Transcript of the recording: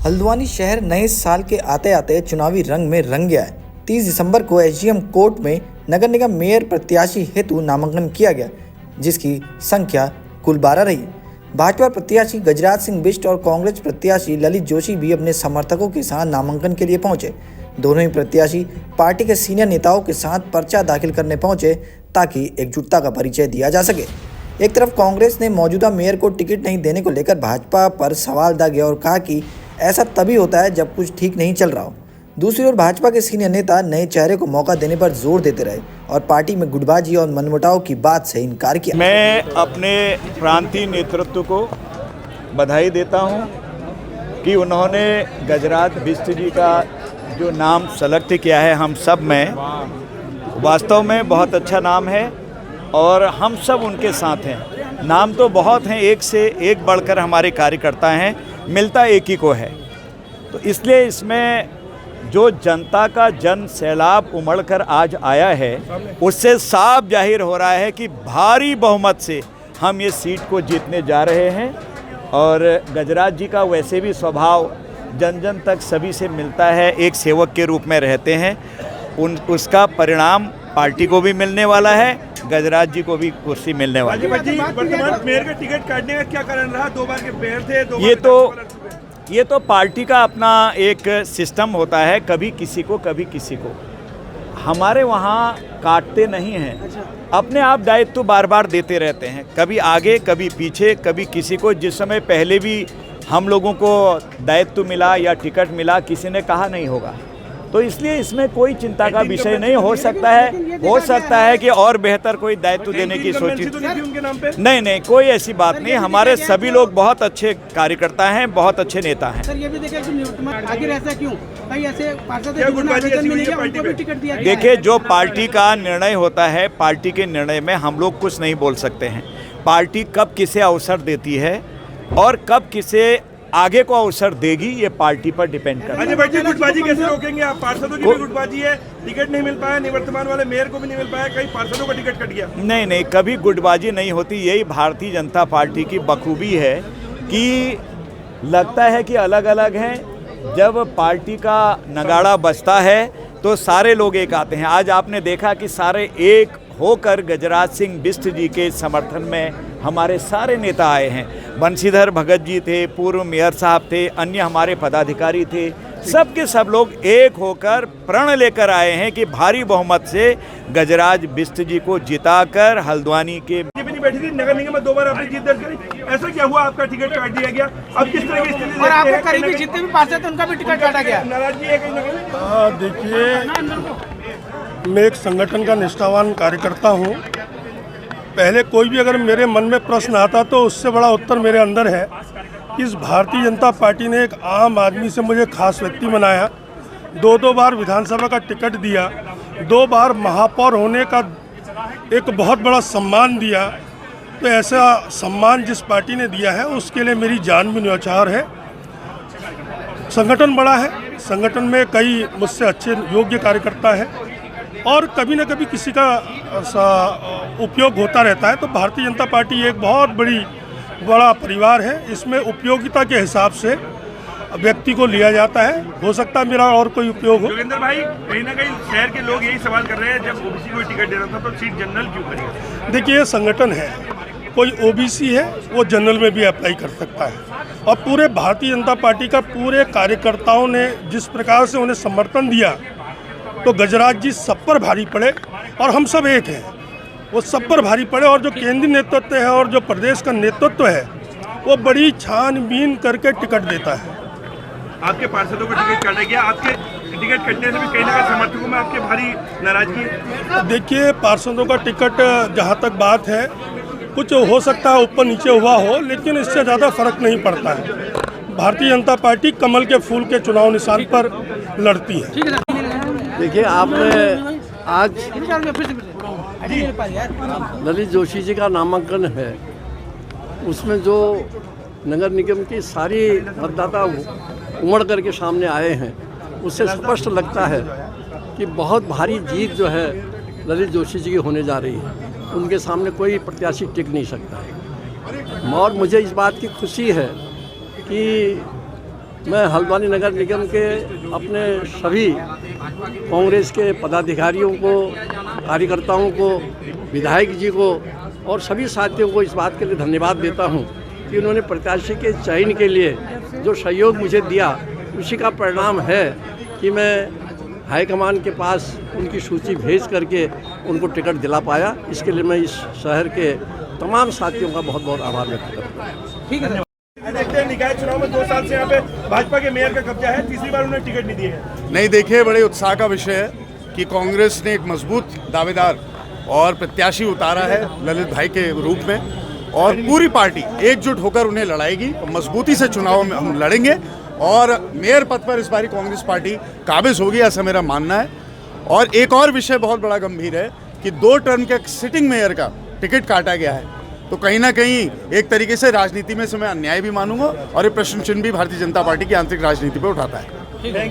हल्द्वानी शहर नए साल के आते आते चुनावी रंग में रंग गया है। 30 दिसंबर को एसडीएम कोर्ट में नगर निगम मेयर प्रत्याशी हेतु नामांकन किया गया, जिसकी संख्या कुल 12 रही। भाजपा प्रत्याशी गजराज सिंह बिष्ट और कांग्रेस प्रत्याशी ललित जोशी भी अपने समर्थकों के साथ नामांकन के लिए पहुंचे। दोनों ही प्रत्याशी पार्टी के सीनियर नेताओं के साथ पर्चा दाखिल करने पहुंचे ताकि एकजुटता का परिचय दिया जा सके। एक तरफ कांग्रेस ने मौजूदा मेयर को टिकट नहीं देने को लेकर भाजपा पर सवाल दागे और कहा कि ऐसा तभी होता है जब कुछ ठीक नहीं चल रहा हो। दूसरी ओर भाजपा के सीनियर नेता नए चेहरे को मौका देने पर जोर देते रहे और पार्टी में गुटबाजी और मनमुटाव की बात से इनकार किया। मैं अपने प्रांतीय नेतृत्व को बधाई देता हूं कि उन्होंने गजराज बिष्ट जी का जो नाम सेलेक्ट किया है हम सब में, वास्तव में बहुत अच्छा नाम है और हम सब उनके साथ हैं। नाम तो बहुत हैं, एक से एक बढ़कर हमारे कार्यकर्ता हैं, मिलता एक ही को है। तो इसलिए इसमें जो जनता का जन सैलाब उमड़कर आज आया है, उससे साफ जाहिर हो रहा है कि भारी बहुमत से हम ये सीट को जीतने जा रहे हैं। और गजराज जी का वैसे भी स्वभाव जन जन तक सभी से मिलता है, एक सेवक के रूप में रहते हैं। उसका परिणाम पार्टी को भी मिलने वाला है, गजराज जी को भी कुर्सी मिलने वाली है। वर्तमान मेयर का टिकट काटने का क्या कारण रहा? 2 बार के मेयर थे। ये तो पार्टी का अपना एक सिस्टम होता है, कभी किसी को कभी किसी को। हमारे वहाँ काटते नहीं हैं, अपने आप दायित्व बार बार देते रहते हैं, कभी आगे कभी पीछे, कभी किसी को। जिस समय पहले भी हम लोगों को दायित्व मिला या टिकट मिला, किसी ने कहा नहीं होगा। तो इसलिए इसमें कोई चिंता का विषय नहीं हो सकता है कि और बेहतर कोई दायित्व देने की सोची। नहीं, कोई ऐसी बात नहीं। हमारे सभी लोग बहुत अच्छे कार्यकर्ता हैं, बहुत अच्छे नेता हैं। सर, ये भी देखिए कि आखिर ऐसा क्यों? कहीं ऐसे पार्षद देखिए, जो पार्टी का निर्णय होता है, पार्टी के निर्णय में हम लोग कुछ नहीं बोल सकते हैं। पार्टी कब किसे अवसर देती है और कब किसे आगे को अवसर देगी, ये पार्टी पर डिपेंड करता है। गुटबाजी कैसे रोकेंगे आप? पार्षदों की भी गुटबाजी है, टिकट नहीं मिल पाया, निवर्तमान वाले मेयर को भी नहीं मिल पाया, कई पार्षदों का टिकट कट गया। नहीं, कभी गुटबाजी नहीं होती। यही भारतीय जनता पार्टी की बखूबी है कि लगता है कि अलग अलग हैं, जब पार्टी का नगाड़ा बजता है तो सारे लोग एक आते हैं। आज आपने देखा कि सारे एक होकर गजराज सिंह बिष्ट जी के समर्थन में हमारे सारे नेता आए हैं। बंशीधर भगत जी थे, पूर्व मेयर साहब थे, अन्य हमारे पदाधिकारी थे, सब के सब लोग एक होकर प्रण लेकर आए हैं कि भारी बहुमत से गजराज बिष्ट जी को जिताकर हल्द्वानी के बैठी थी नगर निगम में 2 बार आपने जीत दर्ज करी। ऐसा क्या हुआ? आपका टिकट काट दिया गया। अब किस तरह की स्थिति? और आपके करीबी जितने भी पार्षद थे उनका भी टिकट काटा गया। नाराजगी है कहीं ना कहीं? देखिए, मैं एक संगठन का निष्ठावान कार्यकर्ता हूँ। पहले कोई भी अगर मेरे मन में प्रश्न आता तो उससे बड़ा उत्तर मेरे अंदर है कि इस भारतीय जनता पार्टी ने एक आम आदमी से मुझे खास व्यक्ति बनाया, 2 बार विधानसभा का टिकट दिया, 2 बार महापौर होने का एक बहुत बड़ा सम्मान दिया। तो ऐसा सम्मान जिस पार्टी ने दिया है उसके लिए मेरी जान भी न्यौछावर है। संगठन बड़ा है, संगठन में कई मुझसे अच्छे योग्य कार्यकर्ता हैं और कभी न कभी किसी का उपयोग होता रहता है। तो भारतीय जनता पार्टी एक बहुत बड़ा परिवार है। इसमें उपयोगिता के हिसाब से व्यक्ति को लिया जाता है। हो सकता है मेरा और कोई उपयोग हो। जोगिंदर भाई, कहीं ना कहीं शहर के लोग यही सवाल कर रहे हैं, जब ओबीसी को टिकट देना था तो सीट जनरल क्यों करी? देखिए, ये संगठन है, कोई ओबीसी है वो जनरल में भी अप्लाई कर सकता है। और पूरे भारतीय जनता पार्टी का पूरे कार्यकर्ताओं ने जिस प्रकार से उन्हें समर्थन दिया, तो गजराज जी सब पर भारी पड़े और हम सब एक हैं, वो सब पर भारी पड़े। और जो केंद्रीय नेतृत्व है और जो प्रदेश का नेतृत्व है, वो बड़ी छानबीन करके टिकट देता है। आपके पार्षदों को टिकट काटा गया, आपके टिकट कटने से भी कहीं ना कहीं समर्थकों में आपके भारी नाराजगी। देखिए, पार्षदों का टिकट जहाँ तक बात है, कुछ हो सकता है ऊपर नीचे हुआ हो, लेकिन इससे ज़्यादा फर्क नहीं पड़ता है। भारतीय जनता पार्टी कमल के फूल के चुनाव निशान पर लड़ती है। देखिए, आपने आज ललित जोशी जी का नामांकन है, उसमें जो नगर निगम की सारी मतदाता उमड़ करके सामने आए हैं, उससे स्पष्ट लगता है कि बहुत भारी जीत जो है ललित जोशी जी की होने जा रही है। उनके सामने कोई प्रत्याशी टिक नहीं सकता है। और मुझे इस बात की खुशी है कि मैं हल्द्वानी नगर निगम के अपने सभी कांग्रेस के पदाधिकारियों को, कार्यकर्ताओं को, विधायक जी को और सभी साथियों को इस बात के लिए धन्यवाद देता हूं कि उन्होंने प्रत्याशी के चयन के लिए जो सहयोग मुझे दिया, उसी का परिणाम है कि मैं हाईकमान के पास उनकी सूची भेज करके उनको टिकट दिला पाया। इसके लिए मैं इस शहर के तमाम साथियों का बहुत बहुत आभार व्यक्त करता हूँ। ठीक है। देखते हैं निकाय चुनाव में 2 साल से यहाँ पे भाजपा के मेयर का कब्जा है, तीसरी बार उन्हें टिकट नहीं दिए है। नहीं, देखिए, बड़े उत्साह का विषय है कि कांग्रेस ने एक मजबूत दावेदार और प्रत्याशी उतारा है ललित भाई के रूप में, और पूरी पार्टी एकजुट होकर उन्हें लड़ाएगी। मजबूती से चुनाव में हम लड़ेंगे और मेयर पद पर इस बारी कांग्रेस पार्टी काबिज होगी, ऐसा मेरा मानना है। और एक और विषय बहुत बड़ा गंभीर है कि 2 टर्म के सिटिंग मेयर का टिकट काटा गया है, तो कहीं ना कहीं एक तरीके से राजनीति में से मैं अन्याय भी मानूंगा और ये प्रश्न चिन्ह भी भारतीय जनता पार्टी की आंतरिक राजनीति पर उठाता है।